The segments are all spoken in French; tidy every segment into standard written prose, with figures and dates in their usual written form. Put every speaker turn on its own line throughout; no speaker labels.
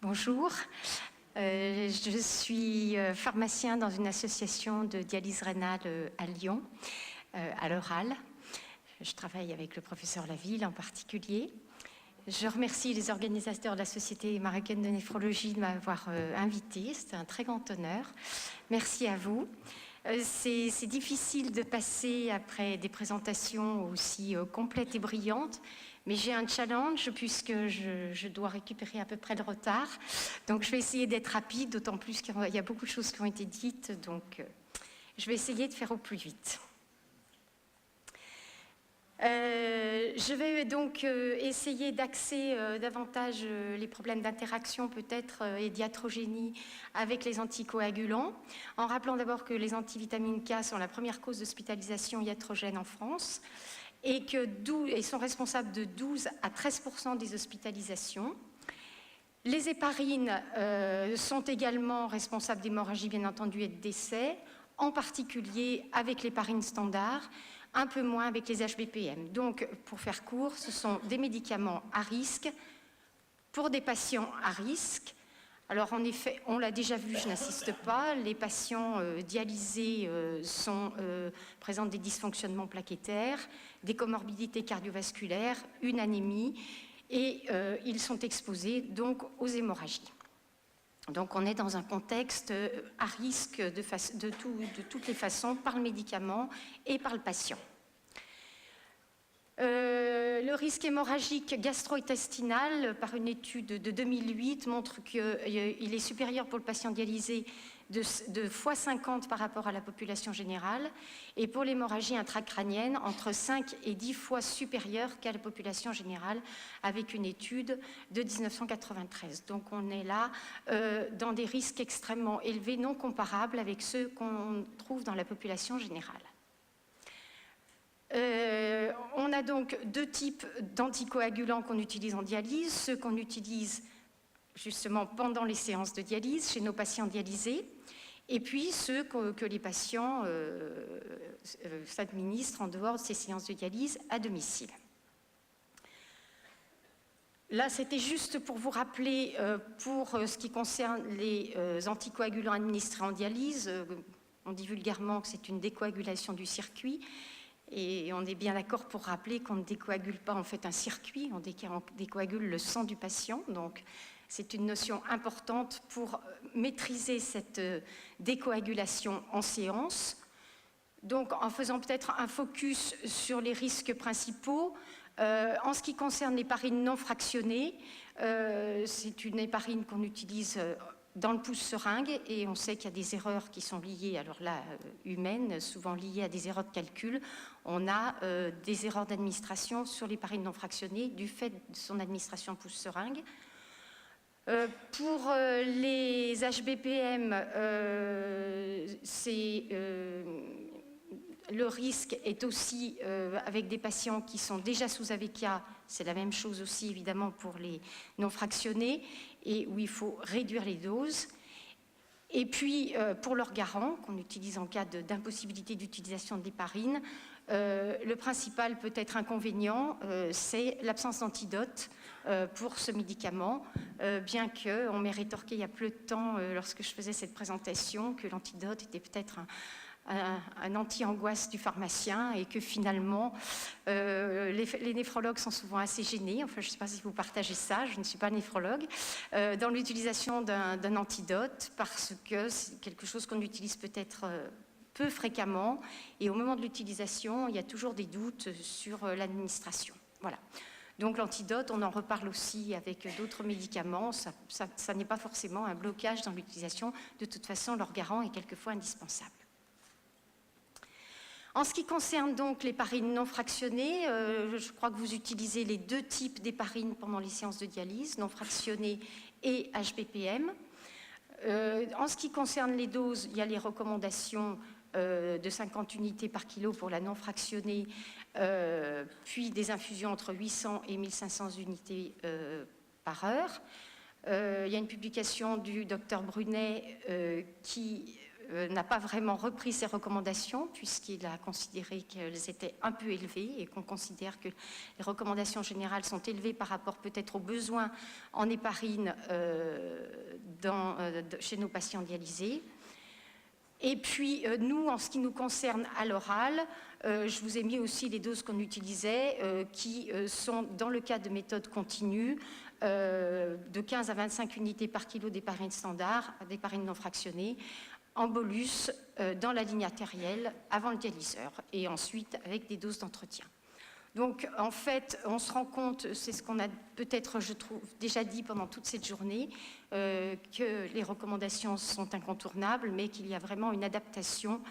Bonjour, je suis pharmacien dans une association de dialyse rénale à Lyon, à l'Oral. Je travaille avec le professeur Laville en particulier. Je remercie les organisateurs de la Société marocaine de néphrologie de m'avoir invité. C'est un très grand honneur. Merci à vous. C'est difficile de passer après des présentations aussi complètes et brillantes, mais j'ai un challenge puisque je dois récupérer à peu près le retard. Donc je vais essayer d'être rapide, d'autant plus qu'il y a beaucoup de choses qui ont été dites, donc je vais essayer de faire au plus vite. Je vais donc essayer d'axer davantage les problèmes d'interaction peut-être et diatrogénie avec les anticoagulants, en rappelant d'abord que les antivitamines K sont la première cause d'hospitalisation iatrogène en France et sont responsables de 12 à 13% des hospitalisations. Les héparines sont également responsables d'hémorragie bien entendu et de décès, en particulier avec l'héparine standard, un peu moins avec les HBPM. Donc, pour faire court, ce sont des médicaments à risque pour des patients à risque. Alors, en effet, on l'a déjà vu, je n'insiste pas, les patients dialysés présentent des dysfonctionnements plaquettaires, des comorbidités cardiovasculaires, une anémie, et ils sont exposés donc aux hémorragies. Donc on est dans un contexte à risque de toutes les façons par le médicament et par le patient. Le risque hémorragique gastro-intestinal, par une étude de 2008, montre qu'il est supérieur pour le patient dialysé de x50 par rapport à la population générale, et pour l'hémorragie intracrânienne, entre 5 et 10 fois supérieur qu'à la population générale, avec une étude de 1993. Donc on est là dans des risques extrêmement élevés, non comparables avec ceux qu'on trouve dans la population générale. On a donc deux types d'anticoagulants qu'on utilise en dialyse, ceux qu'on utilise justement pendant les séances de dialyse chez nos patients dialysés, et puis ceux que les patients s'administrent en dehors de ces séances de dialyse à domicile. Là, c'était juste pour vous rappeler, pour ce qui concerne les anticoagulants administrés en dialyse, on dit vulgairement que c'est une décoagulation du circuit. Et on est bien d'accord pour rappeler qu'on ne décoagule pas en fait un circuit, on décoagule le sang du patient. Donc c'est une notion importante pour maîtriser cette décoagulation en séance. Donc en faisant peut-être un focus sur les risques principaux, en ce qui concerne l'héparine non fractionnée, c'est une héparine qu'on utilise dans le pouce-seringue, et on sait qu'il y a des erreurs qui sont liées, alors là, humaines, souvent liées à des erreurs de calcul. On a des erreurs d'administration sur l'héparine non fractionnée du fait de son administration pouce-seringue. Pour les HBPM, le risque est aussi avec des patients qui sont déjà sous AVK, c'est la même chose aussi évidemment pour les non fractionnés, et où il faut réduire les doses. Et puis pour l'Orgaran, qu'on utilise en cas d'impossibilité d'utilisation de l'héparine, le principal peut-être inconvénient, c'est l'absence d'antidote pour ce médicament, bien qu'on m'ait rétorqué il y a peu de temps, lorsque je faisais cette présentation, que l'antidote était peut-être un anti-angoisse du pharmacien, et que finalement les néphrologues sont souvent assez gênés, enfin je ne sais pas si vous partagez ça, je ne suis pas néphrologue, dans l'utilisation d'un antidote, parce que c'est quelque chose qu'on utilise peut-être peu fréquemment, et au moment de l'utilisation, il y a toujours des doutes sur l'administration. Voilà. Donc l'antidote, on en reparle aussi avec d'autres médicaments, ça n'est pas forcément un blocage dans l'utilisation, de toute façon l'Orgaran est quelquefois indispensable. En ce qui concerne donc l'héparine non fractionnée, je crois que vous utilisez les deux types d'héparine pendant les séances de dialyse, non fractionnée et HBPM. En ce qui concerne les doses, il y a les recommandations de 50 unités par kilo pour la non fractionnée, puis des infusions entre 800 et 1500 unités par heure. Il y a une publication du docteur Brunet qui n'a pas vraiment repris ses recommandations puisqu'il a considéré qu'elles étaient un peu élevées et qu'on considère que les recommandations générales sont élevées par rapport peut-être aux besoins en héparine chez nos patients dialysés. Et puis, nous, en ce qui nous concerne à l'oral, je vous ai mis aussi les doses qu'on utilisait, qui sont, dans le cas de méthode continue, de 15 à 25 unités par kilo d'héparine standard, d'héparine non fractionnée, en bolus, dans la ligne artérielle, avant le dialyseur, et ensuite avec des doses d'entretien. Donc, en fait, on se rend compte, c'est ce qu'on a peut-être, je trouve, déjà dit pendant toute cette journée, que les recommandations sont incontournables, mais qu'il y a vraiment une adaptation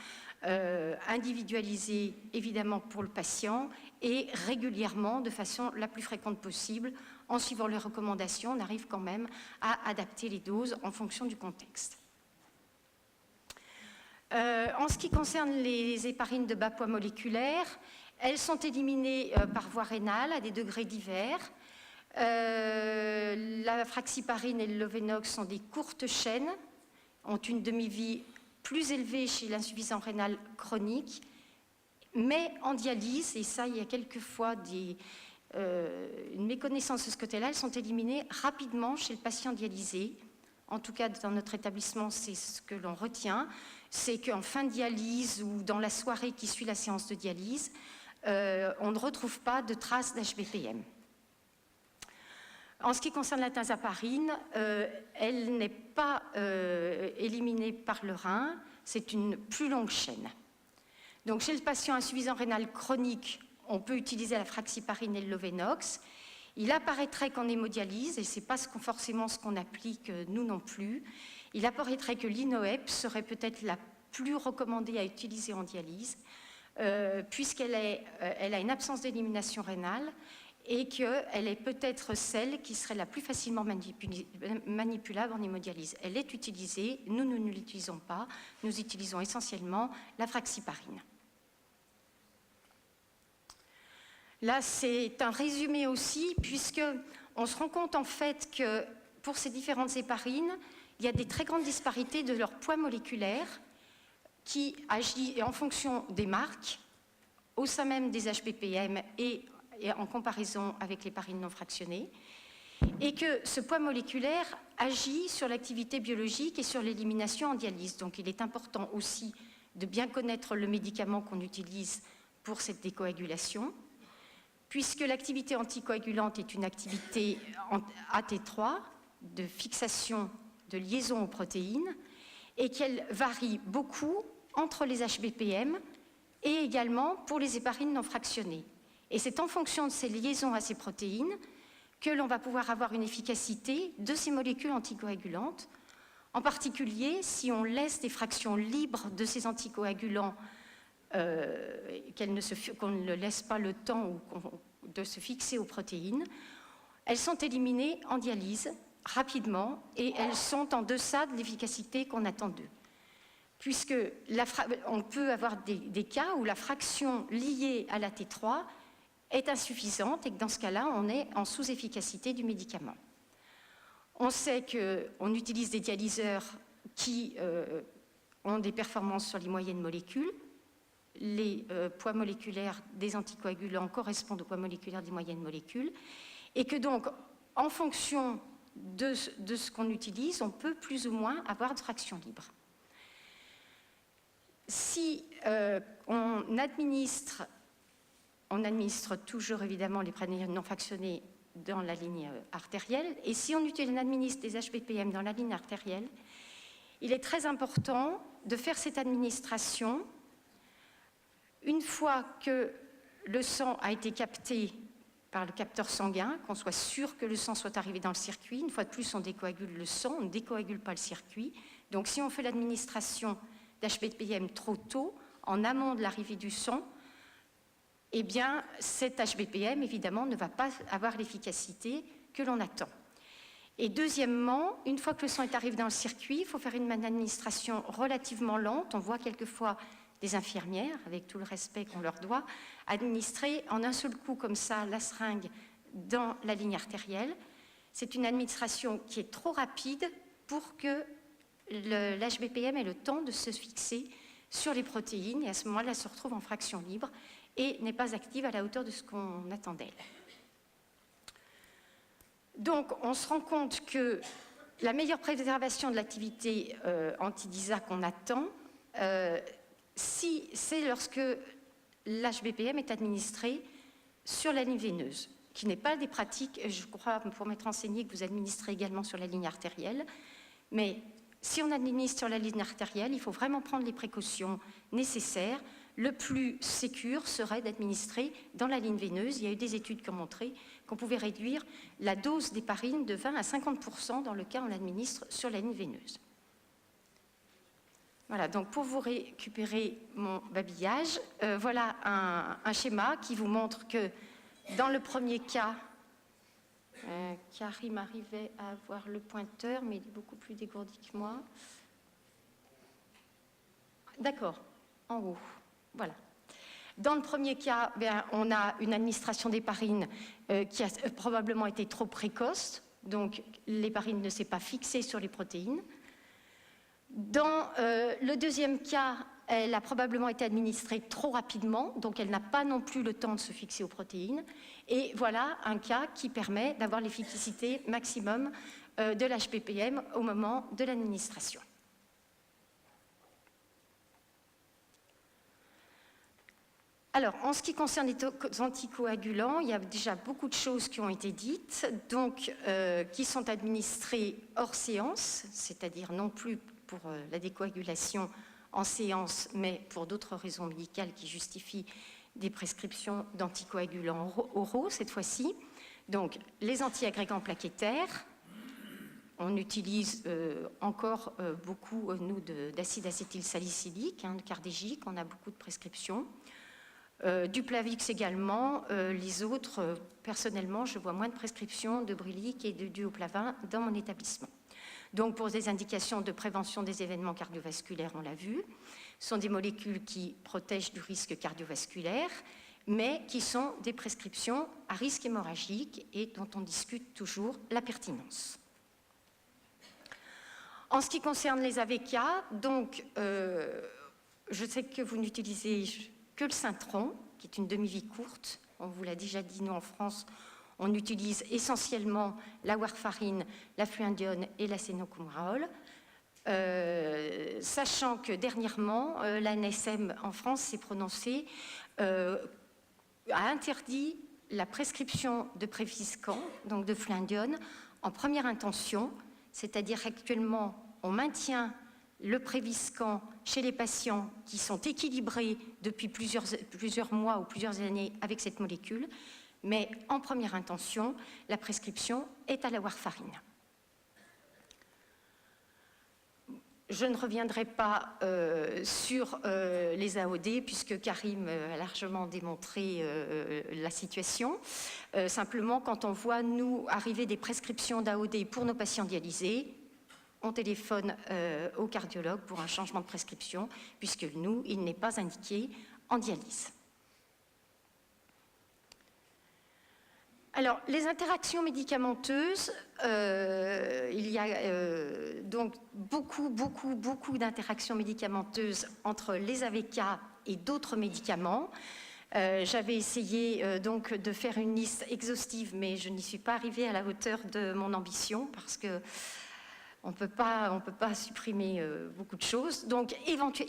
individualisée, évidemment, pour le patient, et régulièrement, de façon la plus fréquente possible, en suivant les recommandations, on arrive quand même à adapter les doses en fonction du contexte. En ce qui concerne les héparines de bas poids moléculaire, elles sont éliminées par voie rénale à des degrés divers. La fraxiparine et le Lovenox sont des courtes chaînes, ont une demi-vie plus élevée chez l'insuffisance rénale chronique, mais en dialyse, et ça, il y a quelquefois une méconnaissance de ce côté-là, elles sont éliminées rapidement chez le patient dialysé. En tout cas, dans notre établissement, c'est ce que l'on retient, c'est qu'en fin de dialyse ou dans la soirée qui suit la séance de dialyse, on ne retrouve pas de traces d'HBPM. En ce qui concerne la tinzaparine, elle n'est pas éliminée par le rein, c'est une plus longue chaîne. Donc chez le patient insuffisant rénal chronique, on peut utiliser la fraxiparine et le Lovenox. Il apparaîtrait qu'en hémodialyse, et ce n'est pas forcément ce qu'on applique nous non plus, il apparaîtrait que l'INOEP serait peut-être la plus recommandée à utiliser en dialyse, puisqu'elle a une absence d'élimination rénale et qu'elle est peut-être celle qui serait la plus facilement manipulable en hémodialyse. Elle est utilisée, nous ne l'utilisons pas, nous utilisons essentiellement la fraxiparine. Là, c'est un résumé aussi, puisqu'on se rend compte en fait que pour ces différentes héparines, il y a des très grandes disparités de leur poids moléculaire qui agit en fonction des marques, au sein même des HBPM et en comparaison avec l'héparine non fractionnée, et que ce poids moléculaire agit sur l'activité biologique et sur l'élimination en dialyse. Donc il est important aussi de bien connaître le médicament qu'on utilise pour cette décoagulation, puisque l'activité anticoagulante est une activité AT3 de fixation de liaison aux protéines et qu'elle varie beaucoup entre les HBPM et également pour les héparines non fractionnées. Et c'est en fonction de ces liaisons à ces protéines que l'on va pouvoir avoir une efficacité de ces molécules anticoagulantes, en particulier si on laisse des fractions libres de ces anticoagulants, qu'on ne laisse pas le temps de se fixer aux protéines, elles sont éliminées en dialyse rapidement et elles sont en deçà de l'efficacité qu'on attend d'eux. Puisque on peut avoir des cas où la fraction liée à la T3 est insuffisante et que dans ce cas-là, on est en sous-efficacité du médicament. On sait qu'on utilise des dialyseurs qui ont des performances sur les moyennes molécules. Les poids moléculaires des anticoagulants correspondent au poids moléculaire des moyennes molécules et que donc, en fonction de ce qu'on utilise, on peut plus ou moins avoir de fractions libres. Si on administre toujours évidemment les pranières non fractionnées dans la ligne artérielle, et si on administre des HBPM dans la ligne artérielle, il est très important de faire cette administration une fois que le sang a été capté par le capteur sanguin, qu'on soit sûr que le sang soit arrivé dans le circuit. Une fois de plus, on décoagule le sang, on ne décoagule pas le circuit. Donc si on fait l'administration d'HBPM trop tôt, en amont de l'arrivée du sang, eh bien, cet HBPM, évidemment, ne va pas avoir l'efficacité que l'on attend. Et deuxièmement, une fois que le sang est arrivé dans le circuit, il faut faire une administration relativement lente. On voit quelquefois des infirmières, avec tout le respect qu'on leur doit, administrer en un seul coup comme ça la seringue dans la ligne artérielle. C'est une administration qui est trop rapide pour que l'HBPM ait le temps de se fixer sur les protéines et à ce moment-là, elle se retrouve en fraction libre et n'est pas active à la hauteur de ce qu'on attend d'elle. Donc, on se rend compte que la meilleure préservation de l'activité anti-DISA qu'on attend, c'est lorsque l'HBPM est administré sur la ligne veineuse, qui n'est pas des pratiques, je crois, pour m'être enseigné, que vous administrez également sur la ligne artérielle, mais si on administre sur la ligne artérielle, il faut vraiment prendre les précautions nécessaires. Le plus sécure serait d'administrer dans la ligne veineuse. Il y a eu des études qui ont montré qu'on pouvait réduire la dose d'héparine de 20 à 50% dans le cas où on l'administre sur la ligne veineuse. Voilà, donc pour vous récupérer mon babillage, voilà un schéma qui vous montre que dans le premier cas, Karim arrivait à avoir le pointeur, mais il est beaucoup plus dégourdi que moi. D'accord, en haut. Voilà. Dans le premier cas, on a une administration d'héparine qui a probablement été trop précoce, donc l'héparine ne s'est pas fixée sur les protéines. Dans le deuxième cas, elle a probablement été administrée trop rapidement, donc elle n'a pas non plus le temps de se fixer aux protéines. Et voilà un cas qui permet d'avoir l'efficacité maximum de l'HBPM au moment de l'administration. Alors, en ce qui concerne les anticoagulants, il y a déjà beaucoup de choses qui ont été dites, donc qui sont administrées hors séance, c'est-à-dire non plus pour la décoagulation en séance, mais pour d'autres raisons médicales qui justifient des prescriptions d'anticoagulants oraux cette fois-ci. Donc, les antiagrégants plaquettaires, on utilise encore beaucoup, nous, d'acide acétylsalicylique, de cardégique, on a beaucoup de prescriptions. Du Plavix également, les autres, personnellement, je vois moins de prescriptions de Brilique et de Duoplavin dans mon établissement. Donc pour des indications de prévention des événements cardiovasculaires, on l'a vu, ce sont des molécules qui protègent du risque cardiovasculaire, mais qui sont des prescriptions à risque hémorragique et dont on discute toujours la pertinence. En ce qui concerne les AVK, donc je sais que vous n'utilisez que le Syntron, qui est une demi-vie courte. On vous l'a déjà dit, nous en France, on utilise essentiellement la warfarine, la fluindione et la sénocoumraol. Sachant que dernièrement, l'ANSM en France s'est prononcée, a interdit la prescription de Préviscan, donc de fluindione, en première intention, c'est-à-dire qu'actuellement, on maintient le Préviscan chez les patients qui sont équilibrés depuis plusieurs mois ou plusieurs années avec cette molécule, mais en première intention, la prescription est à la warfarine. Je ne reviendrai pas sur les AOD, puisque Karim a largement démontré la situation. Simplement, quand on voit, nous, arriver des prescriptions d'AOD pour nos patients dialysés, on téléphone au cardiologue pour un changement de prescription, puisque nous, il n'est pas indiqué en dialyse. Alors, les interactions médicamenteuses, il y a donc beaucoup d'interactions médicamenteuses entre les AVK et d'autres médicaments. J'avais essayé donc de faire une liste exhaustive, mais je n'y suis pas arrivée à la hauteur de mon ambition, parce que on ne peut pas supprimer beaucoup de choses. Donc,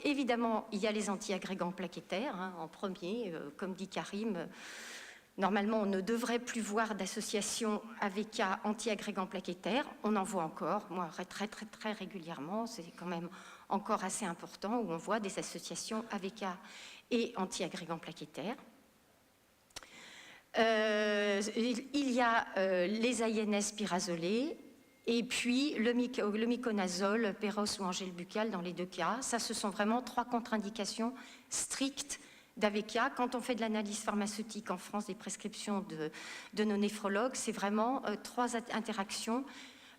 évidemment, il y a les antiagrégants plaquettaires, en premier, comme dit Karim. Normalement, on ne devrait plus voir d'association AVK anti-agrégants plaquettaires. On en voit encore, moi, très régulièrement. C'est quand même encore assez important où on voit des associations AVK et anti-agrégants plaquettaires. Il y a les AINS pyrazolés et puis le myconazole, Péros ou Angèle buccale dans les deux cas. Ça, ce sont vraiment 3 contre-indications strictes d'AVK. Quand on fait de l'analyse pharmaceutique en France des prescriptions de nos néphrologues, c'est vraiment 3 interactions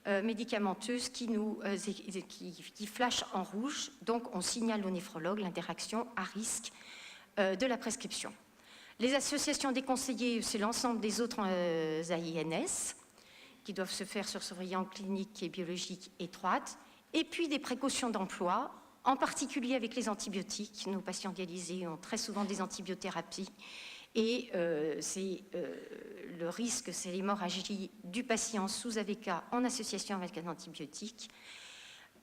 médicamenteuses qui flashent en rouge. Donc, on signale au néphrologue l'interaction à risque de la prescription. Les associations déconseillées, c'est l'ensemble des autres AINS qui doivent se faire sur surveillance clinique et biologique étroite. Et puis des précautions d'emploi, en particulier avec les antibiotiques. Nos patients dialysés ont très souvent des antibiothérapies. Et le risque, c'est l'hémorragie du patient sous AVK en association avec un antibiotique,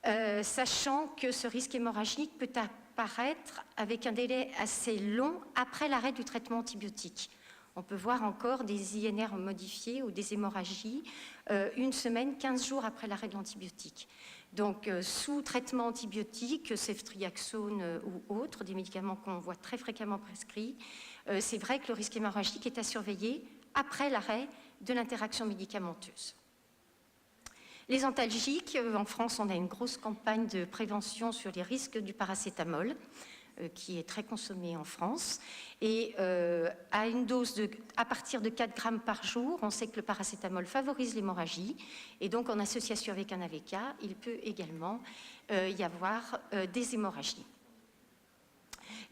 sachant que ce risque hémorragique peut apparaître avec un délai assez long après l'arrêt du traitement antibiotique. On peut voir encore des INR modifiés ou des hémorragies 1 semaine, 15 jours après l'arrêt de l'antibiotique. Donc, sous traitement antibiotique, ceftriaxone ou autres, des médicaments qu'on voit très fréquemment prescrits, c'est vrai que le risque hémorragique est à surveiller après l'arrêt de l'interaction médicamenteuse. Les antalgiques, en France, on a une grosse campagne de prévention sur les risques du paracétamol, qui est très consommé en France. Et à une dose à partir de 4 grammes par jour, on sait que le paracétamol favorise l'hémorragie. Et donc, en association avec un AVK, il peut également y avoir des hémorragies.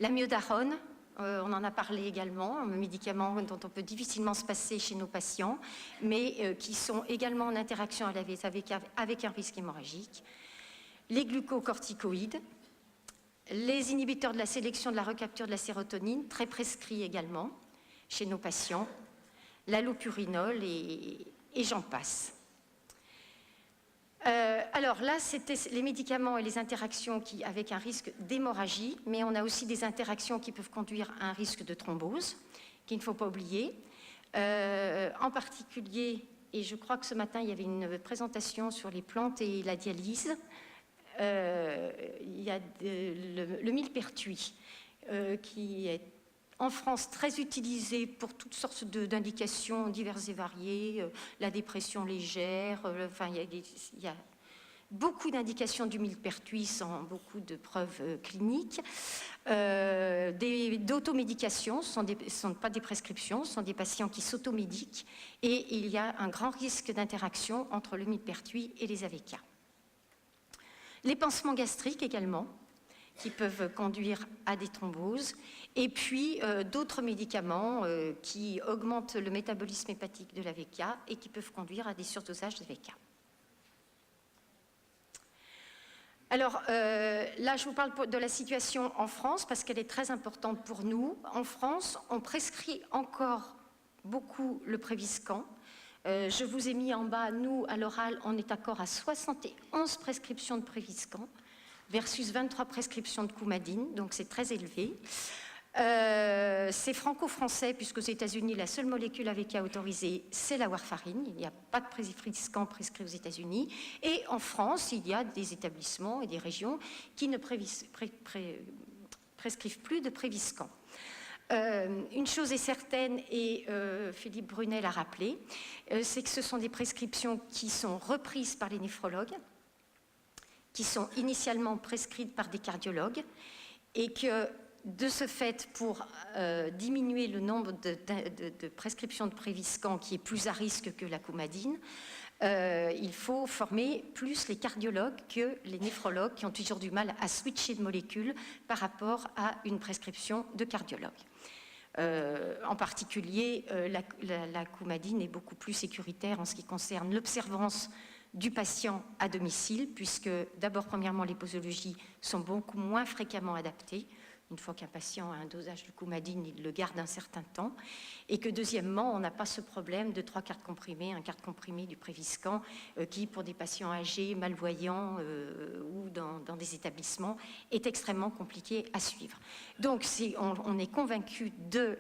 L'amiodarone, on en a parlé également, un médicament dont on peut difficilement se passer chez nos patients, mais qui sont également en interaction avec un risque hémorragique. Les glucocorticoïdes, les inhibiteurs de la sélection de la recapture de la sérotonine, très prescrits également chez nos patients, l'allopurinol et j'en passe. Alors là, c'était les médicaments et les interactions avec un risque d'hémorragie, mais on a aussi des interactions qui peuvent conduire à un risque de thrombose, qu'il ne faut pas oublier. En particulier, et je crois que ce matin, il y avait une présentation sur les plantes et la dialyse, il y a le millepertuis qui est en France très utilisé pour toutes sortes d'indications diverses et variées, la dépression légère, enfin, il y a beaucoup d'indications du millepertuis sans beaucoup de preuves cliniques. D'automédication, ce ne sont pas des prescriptions, ce sont des patients qui s'automédiquent et il y a un grand risque d'interaction entre le millepertuis et les AVK. Les pansements gastriques également, qui peuvent conduire à des thromboses, et puis d'autres médicaments qui augmentent le métabolisme hépatique de l'AVK et qui peuvent conduire à des surdosages d'AVK. Alors là, je vous parle de la situation en France parce qu'elle est très importante pour nous. En France, on prescrit encore beaucoup le Préviscan. Je vous ai mis en bas, nous, à l'oral, on est d'accord à 71 prescriptions de Préviscan versus 23 prescriptions de Coumadine, donc c'est très élevé. C'est franco-français, puisqu'aux États-Unis, la seule molécule AVK autorisée, c'est la warfarine. Il n'y a pas de Préviscan prescrit aux États-Unis. Et en France, il y a des établissements et des régions qui ne prescrivent plus de Préviscan. Une chose est certaine, et Philippe Brunet l'a rappelé, c'est que ce sont des prescriptions qui sont reprises par les néphrologues, qui sont initialement prescrites par des cardiologues, et que de ce fait, pour diminuer le nombre de prescriptions de Préviscan qui est plus à risque que la Coumadine, il faut former plus les cardiologues que les néphrologues qui ont toujours du mal à switcher de molécules par rapport à une prescription de cardiologue. En particulier, la Coumadine est beaucoup plus sécuritaire en ce qui concerne l'observance du patient à domicile, puisque d'abord, premièrement, les posologies sont beaucoup moins fréquemment adaptées. Une fois qu'un patient a un dosage de Coumadine, il le garde un certain temps. Et que deuxièmement, on n'a pas ce problème de 3 quarts comprimés, un quart comprimé du Préviscan, qui, pour des patients âgés, malvoyants ou dans des établissements, est extrêmement compliqué à suivre. Donc, on est convaincu de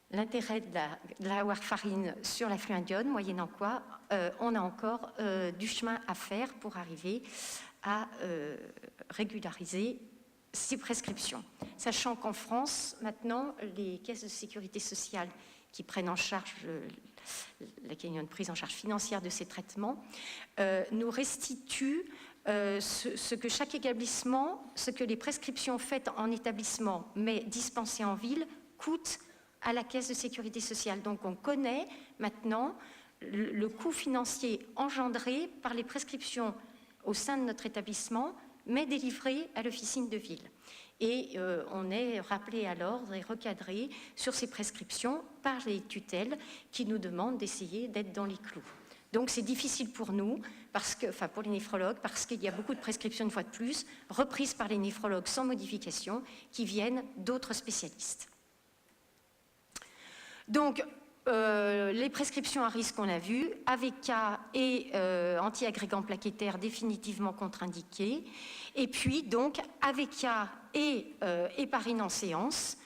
l'intérêt de la warfarine sur la fluindione, moyennant quoi on a encore du chemin à faire pour arriver à régulariser ces prescriptions. Sachant qu'en France, maintenant, les caisses de sécurité sociale qui prennent en charge, qui ont une prise en charge financière de ces traitements, nous restituent ce que chaque établissement, ce que les prescriptions faites en établissement mais dispensées en ville coûtent à la caisse de sécurité sociale. Donc on connaît maintenant le coût financier engendré par les prescriptions au sein de notre établissement, mais délivrées à l'officine de ville. Et on est rappelé à l'ordre et recadré sur ces prescriptions par les tutelles qui nous demandent d'essayer d'être dans les clous. Donc c'est difficile pour nous, pour les néphrologues, parce qu'il y a beaucoup de prescriptions, une fois de plus, reprises par les néphrologues sans modification, qui viennent d'autres spécialistes. Donc, les prescriptions à risque, on a vu, AVK et anti-agrégants plaquettaires définitivement contre-indiqués. Et puis, donc, AVK et héparine en séance.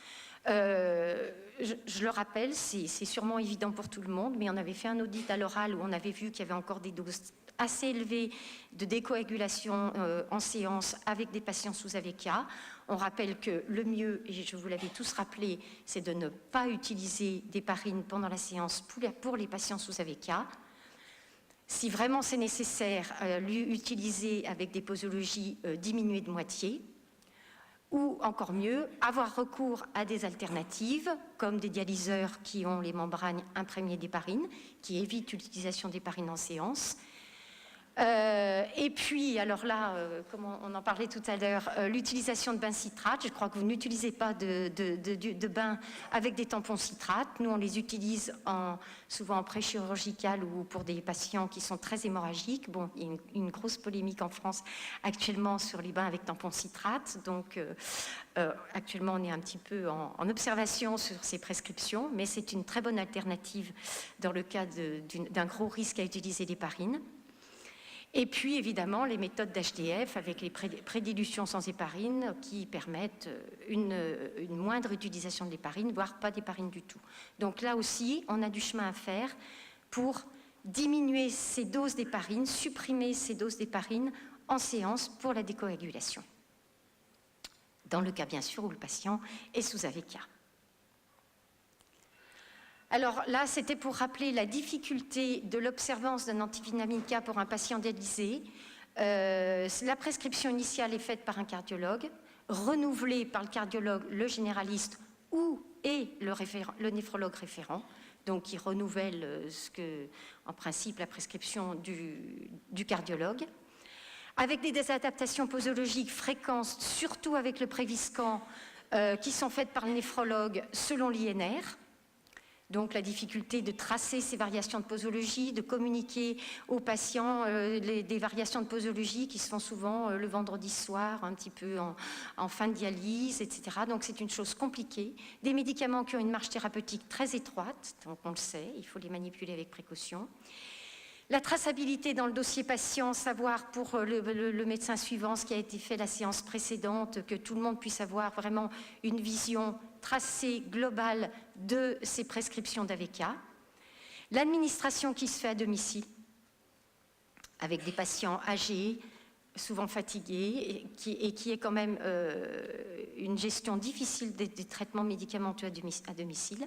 Je le rappelle, c'est sûrement évident pour tout le monde, mais on avait fait un audit à l'oral où on avait vu qu'il y avait encore des doses assez élevées de décoagulation en séance avec des patients sous AVK. On rappelle que le mieux, et je vous l'avais tous rappelé, c'est de ne pas utiliser d'héparine pendant la séance pour les patients sous AVK. Si vraiment c'est nécessaire, l'utiliser avec des posologies diminuées de moitié. Ou encore mieux, avoir recours à des alternatives, comme des dialyseurs qui ont les membranes imprégnées d'héparine, qui évitent l'utilisation d'héparine en séance. Et puis, alors là, comme on en parlait tout à l'heure, l'utilisation de bains citrate. Je crois que vous n'utilisez pas de bains avec des tampons citrate. Nous, on les utilise souvent en pré-chirurgical ou pour des patients qui sont très hémorragiques. Bon, il y a une grosse polémique en France actuellement sur les bains avec tampons citrate. Donc, actuellement, on est un petit peu en observation sur ces prescriptions, mais c'est une très bonne alternative dans le cas d'un gros risque à utiliser l'héparine. Et puis, évidemment, les méthodes d'HDF avec les prédilutions sans héparine qui permettent une moindre utilisation de l'héparine, voire pas d'héparine du tout. Donc là aussi, on a du chemin à faire pour diminuer ces doses d'héparine, supprimer ces doses d'héparine en séance pour la décoagulation. Dans le cas, bien sûr, où le patient est sous AVK. Alors là, c'était pour rappeler la difficulté de l'observance d'un antivinamine-K pour un patient dialysé. La prescription initiale est faite par un cardiologue, renouvelée par le cardiologue, le généraliste et le néphrologue référent, donc qui renouvelle en principe la prescription du cardiologue. Avec des adaptations posologiques fréquentes, surtout avec le Préviscan, qui sont faites par le néphrologue selon l'INR. Donc la difficulté de tracer ces variations de posologie, de communiquer aux patients des variations de posologie qui se font souvent le vendredi soir, un petit peu en fin de dialyse, etc. Donc c'est une chose compliquée. Des médicaments qui ont une marge thérapeutique très étroite, donc on le sait, il faut les manipuler avec précaution. La traçabilité dans le dossier patient, savoir pour le médecin suivant ce qui a été fait la séance précédente, que tout le monde puisse avoir vraiment une vision tracée globale de ces prescriptions d'AVK. L'administration qui se fait à domicile, avec des patients âgés, souvent fatigués, et qui est quand même une gestion difficile des traitements médicamenteux à domicile.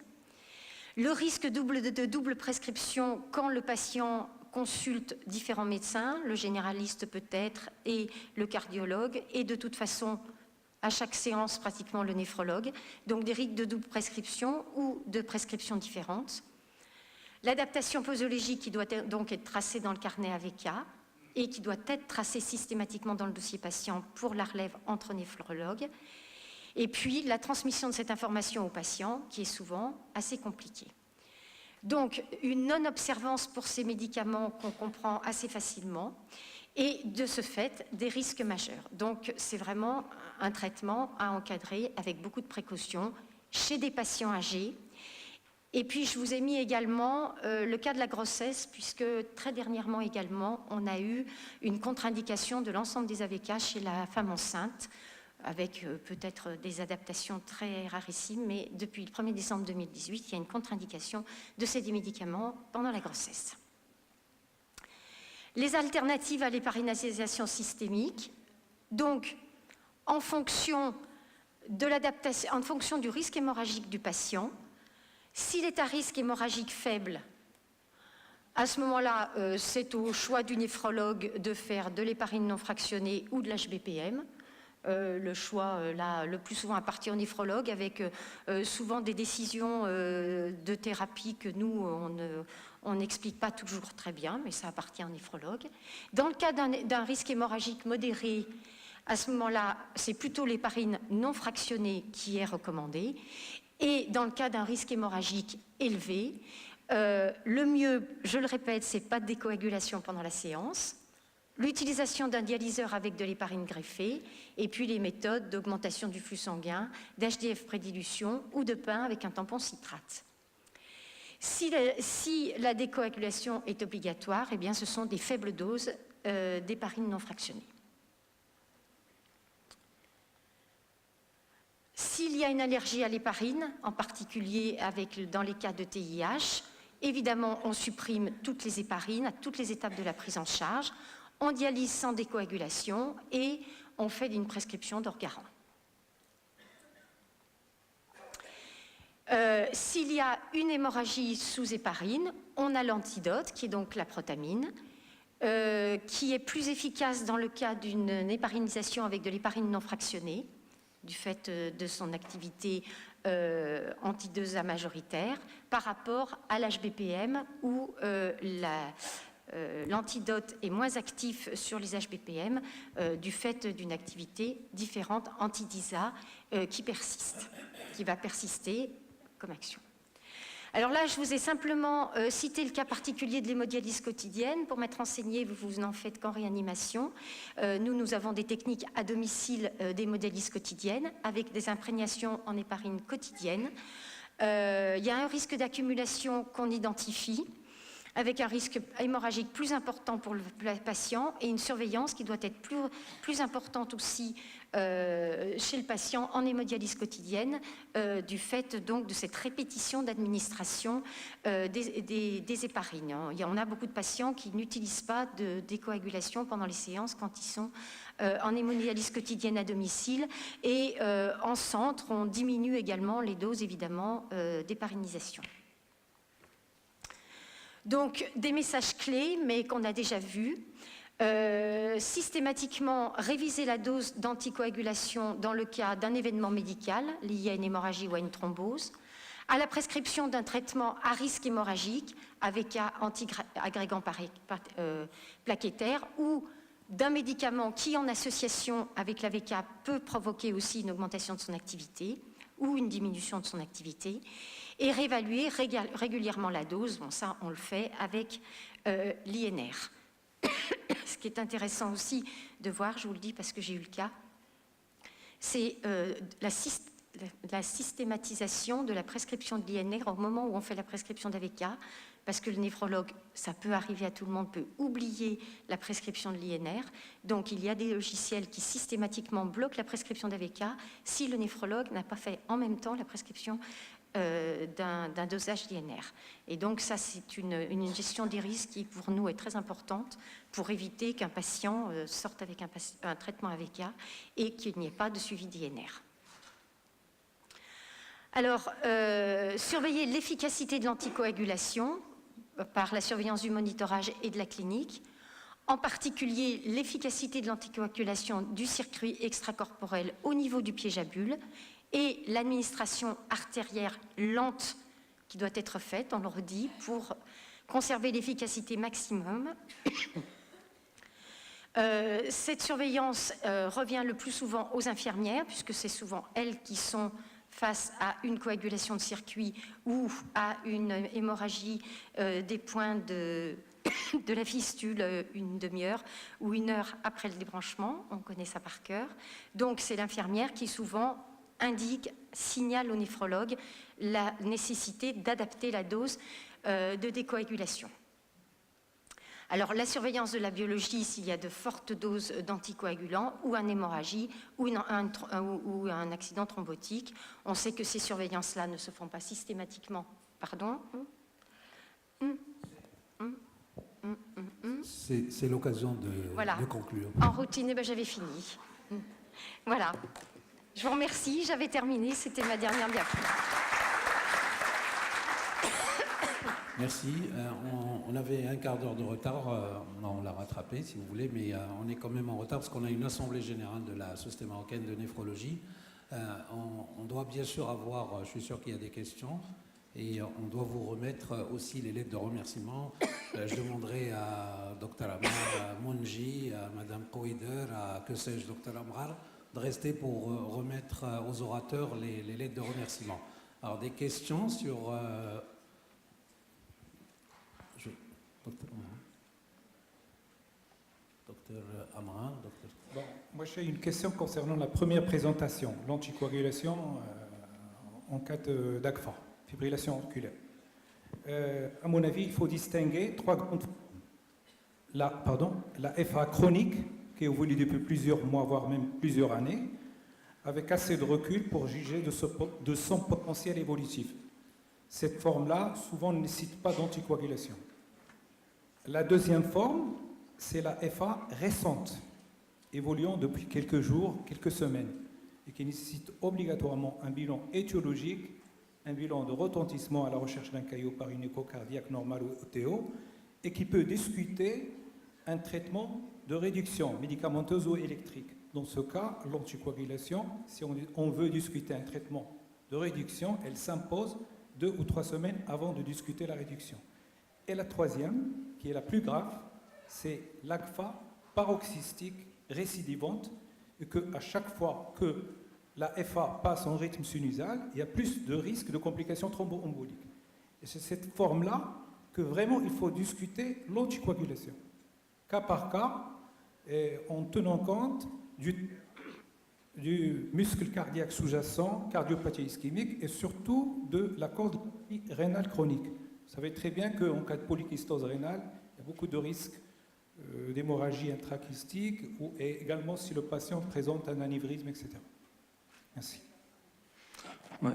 Le risque de double prescription quand le patient consulte différents médecins, le généraliste peut-être et le cardiologue, et de toute façon, à chaque séance, pratiquement le néphrologue. Donc des risques de double prescription ou de prescriptions différentes. L'adaptation posologique qui doit donc être tracée dans le carnet AVK et qui doit être tracée systématiquement dans le dossier patient pour la relève entre néphrologues. Et puis la transmission de cette information au patient qui est souvent assez compliquée. Donc, une non-observance pour ces médicaments qu'on comprend assez facilement et, de ce fait, des risques majeurs. Donc, c'est vraiment un traitement à encadrer avec beaucoup de précautions chez des patients âgés. Et puis, je vous ai mis également le cas de la grossesse, puisque très dernièrement également, on a eu une contre-indication de l'ensemble des AVK chez la femme enceinte, avec peut-être des adaptations très rarissimes, mais depuis le 1er décembre 2018, il y a une contre-indication de ces médicaments pendant la grossesse. Les alternatives à l'héparinasation systémique, donc en fonction du risque hémorragique du patient, s'il est à risque hémorragique faible, à ce moment-là, c'est au choix du néphrologue de faire de l'héparine non fractionnée ou de l'HBPM. Le choix, là, le plus souvent appartient au néphrologue, avec souvent des décisions de thérapie que nous, on n'explique pas toujours très bien, mais ça appartient au néphrologue. Dans le cas d'un risque hémorragique modéré, à ce moment-là, c'est plutôt l'héparine non fractionnée qui est recommandée. Et dans le cas d'un risque hémorragique élevé, Le mieux, je le répète, c'est pas de décoagulation pendant la séance, l'utilisation d'un dialyseur avec de l'héparine greffée, et puis les méthodes d'augmentation du flux sanguin, d'HDF prédilution ou de pain avec un tampon citrate. Si la décoagulation est obligatoire, eh bien, ce sont des faibles doses d'héparine non fractionnée. S'il y a une allergie à l'héparine, en particulier dans les cas de TIH, évidemment, on supprime toutes les héparines à toutes les étapes de la prise en charge, on dialyse sans décoagulation et on fait une prescription d'Orgaran. S'il y a une hémorragie sous héparine, on a l'antidote, qui est donc la protamine, qui est plus efficace dans le cas d'une héparinisation avec de l'héparine non fractionnée, du fait de son activité anti-2A majoritaire, par rapport à l'HBPM où l'antidote est moins actif sur les HBPM du fait d'une activité différente anti-DISA qui va persister comme action. Alors là, je vous ai simplement cité le cas particulier de l'hémodialyse quotidienne pour m'être renseigné, vous n'en faites qu'en réanimation. Nous avons des techniques à domicile d'hémodialyse quotidienne avec des imprégnations en héparine quotidienne. Il y a un risque d'accumulation qu'on identifie, avec un risque hémorragique plus important pour le patient et une surveillance qui doit être plus importante aussi chez le patient en hémodialyse quotidienne du fait donc de cette répétition d'administration des héparines. On a beaucoup de patients qui n'utilisent pas de décoagulation pendant les séances quand ils sont en hémodialyse quotidienne à domicile et en centre, on diminue également les doses évidemment d'héparinisation. Donc, des messages clés, mais qu'on a déjà vus. Systématiquement, réviser la dose d'anticoagulation dans le cas d'un événement médical lié à une hémorragie ou à une thrombose, à la prescription d'un traitement à risque hémorragique, AVK anti-agrégant plaquettaire, ou d'un médicament qui, en association avec l'AVK, peut provoquer aussi une augmentation de son activité ou une diminution de son activité, et réévaluer régulièrement la dose. Bon, ça, on le fait avec l'INR. Ce qui est intéressant aussi de voir, je vous le dis parce que j'ai eu le cas, c'est la systématisation de la prescription de l'INR au moment où on fait la prescription d'AVK, parce que le néphrologue, ça peut arriver à tout le monde, peut oublier la prescription de l'INR. Donc, il y a des logiciels qui systématiquement bloquent la prescription d'AVK si le néphrologue n'a pas fait en même temps la prescription d'un dosage d'INR. Et donc ça, c'est une gestion des risques qui, pour nous, est très importante pour éviter qu'un patient sorte avec un traitement AVK et qu'il n'y ait pas de suivi d'INR. Alors, surveiller l'efficacité de l'anticoagulation par la surveillance du monitorage et de la clinique, en particulier l'efficacité de l'anticoagulation du circuit extracorporel au niveau du piéjabule et l'administration artérielle lente qui doit être faite, on le redit, pour conserver l'efficacité maximum. Cette surveillance revient le plus souvent aux infirmières, puisque c'est souvent elles qui sont face à une coagulation de circuit ou à une hémorragie des points de la fistule une demi-heure ou une heure après le débranchement, on connaît ça par cœur. Donc c'est l'infirmière qui souvent signale au néphrologue la nécessité d'adapter la dose de décoagulation. Alors, la surveillance de la biologie, s'il y a de fortes doses d'anticoagulants ou une hémorragie ou un accident thrombotique, on sait que ces surveillances-là ne se font pas systématiquement. Pardon ?
C'est l'occasion de conclure.
En routine, eh ben, j'avais fini. Voilà. Je vous remercie, j'avais terminé, c'était ma dernière diapo.
Merci. On avait un quart d'heure de retard, on l'a rattrapé si vous voulez, mais on est quand même en retard parce qu'on a une assemblée générale de la Société marocaine de néphrologie. On doit bien sûr avoir, je suis sûr qu'il y a des questions, et on doit vous remettre aussi les lettres de remerciement. Je demanderai à Dr Amar, à Mounji, à Mme Kouider, à que sais-je, Dr Amrar, de rester pour remettre aux orateurs les lettres de remerciement. Alors des questions sur... Docteur Amarin, docteur.
Bon, moi j'ai une question concernant la première présentation, l'anticoagulation en cas d'AGFA, fibrillation auriculaire. À mon avis, il faut distinguer trois grandes formes. La FA chronique, qui évolue depuis plusieurs mois, voire même plusieurs années, avec assez de recul pour juger de son potentiel évolutif. Cette forme-là, souvent, ne nécessite pas d'anticoagulation. La deuxième forme, c'est la FA récente, évoluant depuis quelques jours, quelques semaines, et qui nécessite obligatoirement un bilan étiologique, un bilan de retentissement à la recherche d'un caillot par une écho cardiaque normale ou ETO, et qui peut discuter un traitement de réduction médicamenteuse ou électrique. Dans ce cas, l'anticoagulation, si on veut discuter un traitement de réduction, elle s'impose 2 ou 3 semaines avant de discuter la réduction. Et la troisième, qui est la plus grave, c'est l'AGFA paroxystique récidivante, et qu'à chaque fois que la FA passe en rythme sinusal, il y a plus de risque de complications thromboemboliques. Et c'est cette forme-là que vraiment il faut discuter l'anticoagulation, cas par cas, et en tenant compte du muscle cardiaque sous-jacent, cardiopathie ischémique, et surtout de la cardiopathie rénale chronique. Vous savez très bien qu'en cas de polykystose rénale, il y a beaucoup de risques d'hémorragie intracystique, et également si le patient présente un anévrisme, etc. Merci.
Ouais,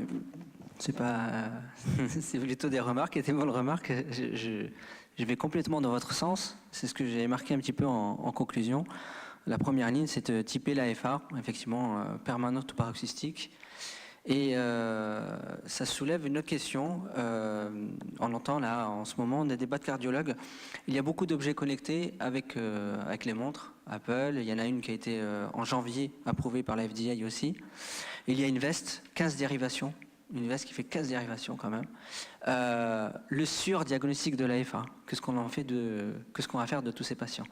c'est plutôt des remarques, et des bonnes remarques. Je vais complètement dans votre sens. C'est ce que j'ai marqué un petit peu en conclusion. La première ligne, c'est de typer l'AFA, effectivement, permanente ou paroxystique. Et ça soulève une autre question. On entend là, en ce moment, des débats de cardiologues. Il y a beaucoup d'objets connectés avec les montres Apple. Il y en a une qui a été en janvier approuvée par la FDA aussi. Il y a une veste, 15 dérivations. Une veste qui fait 15 dérivations quand même. Le surdiagnostic de l'AFA, qu'est-ce qu'on va faire de tous ces patients?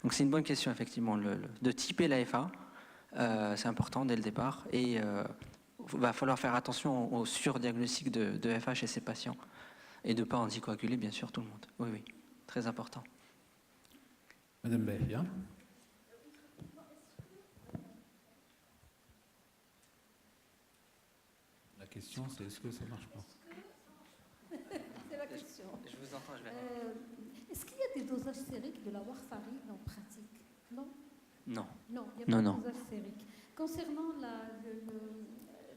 Donc c'est une bonne question, effectivement, de typer l'AFA. C'est important dès le départ. Et il va falloir faire attention au surdiagnostic de FA chez ces patients. Et de ne pas anticoaguler, bien sûr, tout le monde. Oui, oui, très important.
Madame Behia. La question, c'est est-ce que ça ne marche pas?
C'est la question.
Je vous entends, je vais.
Est-ce qu'il y a des dosages sériques de la warfarine en pratique? Non.
Non.
Non, il n'y a pas de dosage sérique. Concernant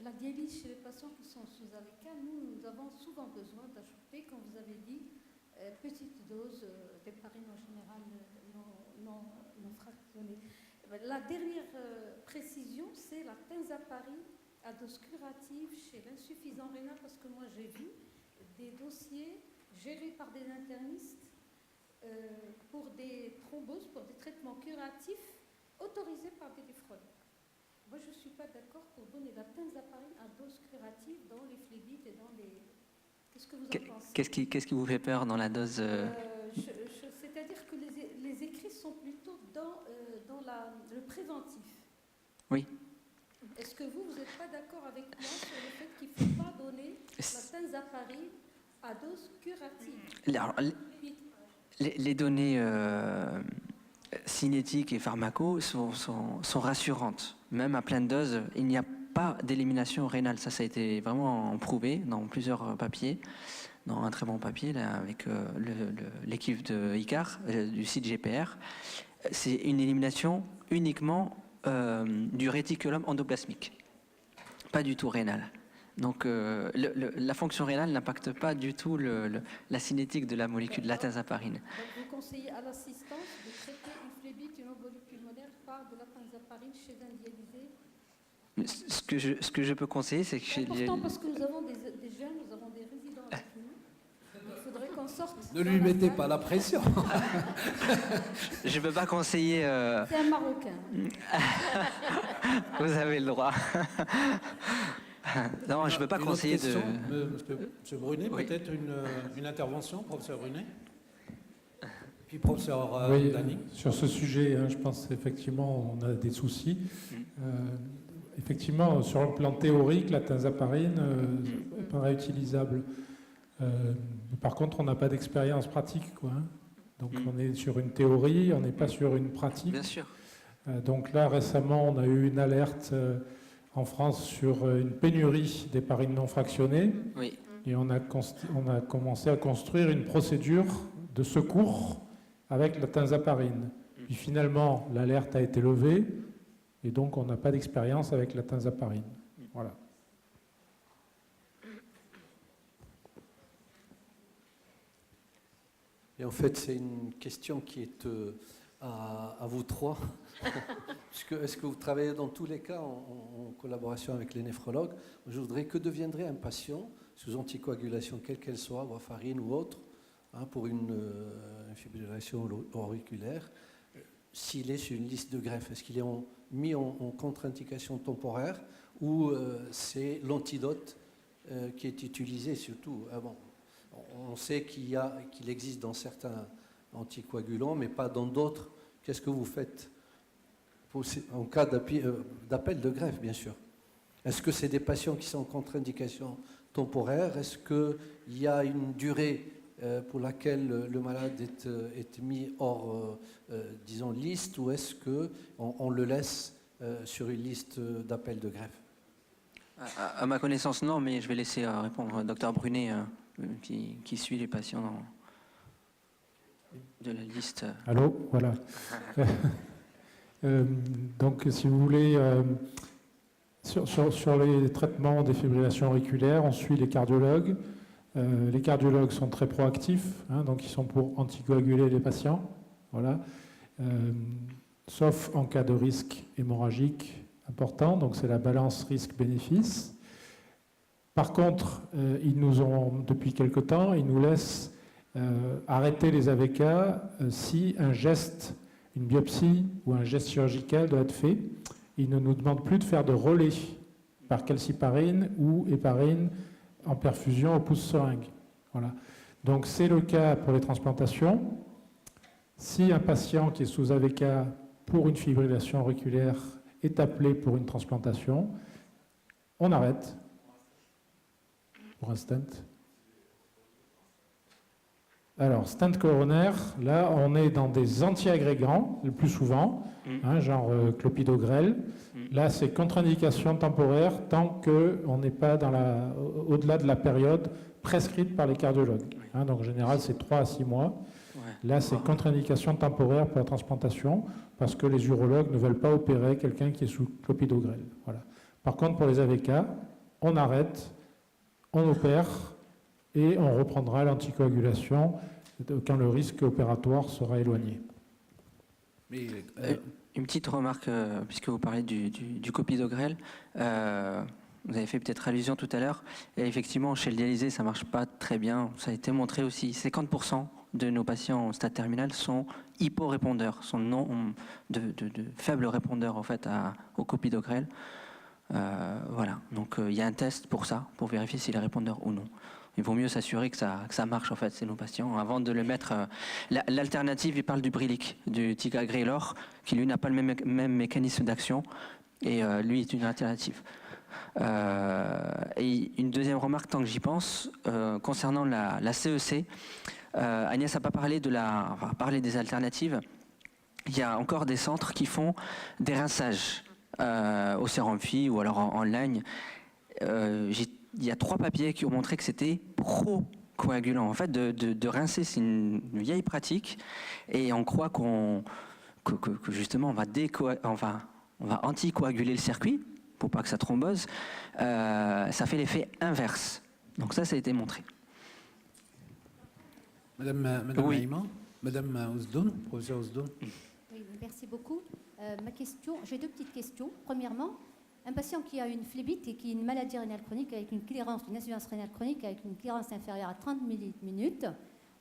la dialyse chez les patients qui sont sous AVK, nous avons souvent besoin d'ajouter, comme vous avez dit, petite dose d'héparine en général non fractionnée. La dernière précision, c'est la tenzaparine à dose curative chez l'insuffisant rénal, parce que moi j'ai vu des dossiers gérés par des internistes pour des thromboses, pour des traitements curatifs autorisés par des néphrologues. Moi je ne suis pas d'accord pour donner la tenzaparine à dose curative dans les phlébites et dans les... Qu'est-ce que vous en pensez?
Qu'est-ce qui vous fait peur dans la dose
C'est-à-dire que les écrits sont plutôt dans le préventif.
Oui.
Est-ce que vous n'êtes pas d'accord avec moi sur le fait qu'il ne faut pas donner la tenzaparine à dose curative?
Alors, les données cinétiques et pharmaco sont rassurantes. Même à pleine dose, il n'y a pas d'élimination rénale. Ça a été vraiment prouvé dans plusieurs papiers, dans un très bon papier là, avec l'équipe de ICAR, du site GPR. C'est une élimination uniquement du réticulum endoplasmique, pas du tout rénal. Donc la fonction rénale n'impacte pas du tout la cinétique de la molécule de la tenzaparine.
Donc vous conseillez à l'assistance de traiter une phlébite, une embolie pulmonaire par de la tenzaparine chez un dialysé?
Ce que je peux conseiller, c'est que
c'est important parce que nous avons des jeunes, nous avons des résidents avec nous. Il faudrait qu'on sorte.
Ne lui mettez pas la pression.
Je ne peux pas conseiller.
C'est un Marocain.
Vous avez le droit. Non, je ne peux pas conseiller de.
Monsieur Brunet,
oui.
Peut-être une intervention, professeur Brunet. Puis professeur
oui,
Dany.
sur ce sujet, je pense qu'effectivement, on a des soucis. Effectivement, sur le plan théorique, la tenzaparine paraît utilisable. Par contre, on n'a pas d'expérience pratique, quoi. Donc on est sur une théorie, on n'est pas sur une pratique.
Bien sûr.
Donc là, récemment, on a eu une alerte en France sur une pénurie d'héparine non fractionnée.
Oui.
Et on a commencé à construire une procédure de secours avec la tinzaparine. Puis finalement, l'alerte a été levée et donc on n'a pas d'expérience avec la tinzaparine. Voilà.
Et en fait, c'est une question qui est à vous trois. Est-ce que vous travaillez dans tous les cas en collaboration avec les néphrologues? Je voudrais, que deviendrait un patient sous anticoagulation, quelle qu'elle soit, warfarine ou autre, pour une fibrillation auriculaire, s'il est sur une liste de greffe? Est-ce qu'il est mis en contre-indication temporaire ou c'est l'antidote qui est utilisé surtout? On sait qu'il existe dans certains anticoagulants, mais pas dans d'autres. Qu'est-ce que vous faites en cas d'appel de greffe, bien sûr? Est-ce que c'est des patients qui sont en contre-indication temporaire? Est-ce qu'il y a une durée pour laquelle le malade est mis hors, disons, liste, ou est-ce qu'on le laisse sur une liste d'appel de greffe?
À ma connaissance, non, mais je vais laisser répondre Dr Brunet, qui suit les patients de la liste.
Allô, voilà. Donc, si vous voulez, sur les traitements des fibrillations auriculaires, on suit les cardiologues. Les cardiologues sont très proactifs, donc ils sont pour anticoaguler les patients, voilà. Sauf en cas de risque hémorragique important, donc c'est la balance risque-bénéfice. Par contre, ils nous ont, depuis quelque temps, ils nous laissent arrêter les AVK si un geste, une biopsie ou un geste chirurgical doit être fait. Ils ne nous demandent plus de faire de relais par calciparine ou héparine en perfusion au pouce-seringue. Voilà. Donc c'est le cas pour les transplantations. Si un patient qui est sous AVK pour une fibrillation auriculaire est appelé pour une transplantation, on arrête pour un stent. Alors, stent coronaire, là, on est dans des antiagrégants, le plus souvent, genre clopidogrel. Là, c'est contre-indication temporaire tant qu'on n'est pas au-delà de la période prescrite par les cardiologues. Donc, en général, c'est 3 à 6 mois. Là, c'est contre-indication temporaire pour la transplantation parce que les urologues ne veulent pas opérer quelqu'un qui est sous clopidogrel. Voilà. Par contre, pour les AVK, on arrête, on opère et on reprendra l'anticoagulation quand le risque opératoire sera éloigné.
Mais,
Une petite remarque, puisque vous parlez du clopidogrel, vous avez fait peut-être allusion tout à l'heure, et effectivement, chez le dialysé, ça ne marche pas très bien. Ça a été montré aussi. 50% de nos patients au stade terminal sont hyporépondeurs, sont de faibles répondeurs en fait, au clopidogrel. Voilà. Donc il y a un test pour ça, pour vérifier s'il est répondeur ou non. Il vaut mieux s'assurer que ça marche en fait, c'est nos patients, avant de le mettre. L'alternative, il parle du Brilic, du Ticagrelor, qui lui n'a pas le même mécanisme d'action, et lui est une alternative. Et une deuxième remarque, tant que j'y pense, concernant la CEC, Agnès n'a pas parlé des alternatives. Il y a encore des centres qui font des rinçages au sérum-phi ou alors en ligne. Il y a 3 papiers qui ont montré que c'était pro-coagulant. En fait, de rincer, c'est une vieille pratique, et on croit que justement on va anticoaguler le circuit pour pas que ça thrombose. Ça fait l'effet inverse. Donc ça a été montré.
Madame
Oui.
Naïma, Madame Ousdoun, professeur Ousdoun.
Oui, merci beaucoup. J'ai 2 petites questions. Premièrement, un patient qui a une phlébite et qui a une maladie rénale chronique avec une insuffisance rénale chronique avec une clearance inférieure à 30 minutes,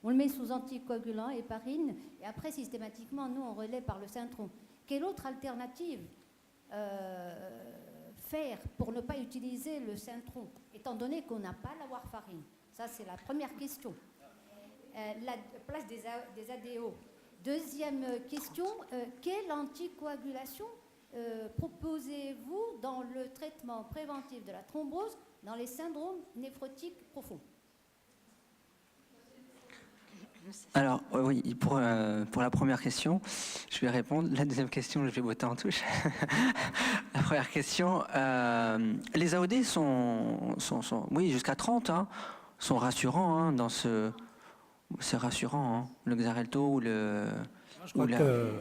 on le met sous anticoagulant, héparine, et après, systématiquement, nous, on relaie par le Syntron. Quelle autre alternative faire pour ne pas utiliser le Syntron, étant donné qu'on n'a pas la warfarine? Ça, c'est la première question. La place des ADO. Deuxième question, quelle anticoagulation proposez-vous dans le traitement préventif de la thrombose dans les syndromes néphrotiques profonds?
Alors, oui, pour la première question, je vais répondre. La deuxième question, je vais botter en touche. La première question, les AOD sont oui, jusqu'à 30, hein, sont rassurants hein, dans ce... C'est rassurant, hein, le Xarelto ou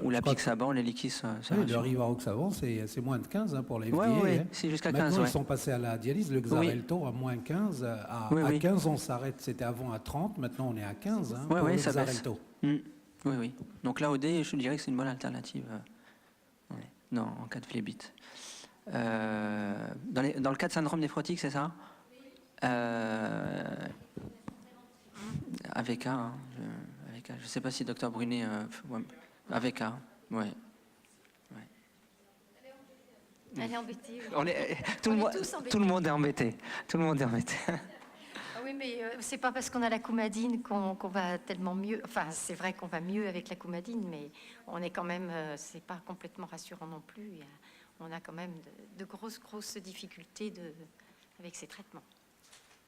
la Pixaban, les liquides, c'est
le
rassurant.
Rivaroxaban, c'est moins de 15 hein, pour la FDA.
Oui,
hein.
c'est jusqu'à 15.
Maintenant,
Ouais.
ils sont passés à la dialyse. Le Xarelto à moins 15. À 15, on s'arrête. C'était avant à 30. Maintenant, on est à 15 hein, pour le
ça baisse.
Xarelto.
Oui, oui. Donc l'AOD, je dirais que c'est une bonne alternative non, en cas de phlébite. Dans le cas de syndrome néphrotique, c'est ça AVK, hein, je ne sais pas si Dr Brunet... AVK, oui.
Elle est embêtée. Oui.
On est,
On est tous embêtés.
tout le monde est embêté. Tout le monde est embêté.
Ah oui, mais c'est pas parce qu'on a la coumadine qu'on va tellement mieux. Enfin, c'est vrai qu'on va mieux avec la coumadine, mais on est quand même... c'est pas complètement rassurant non plus. On a quand même de grosses difficultés avec ces traitements.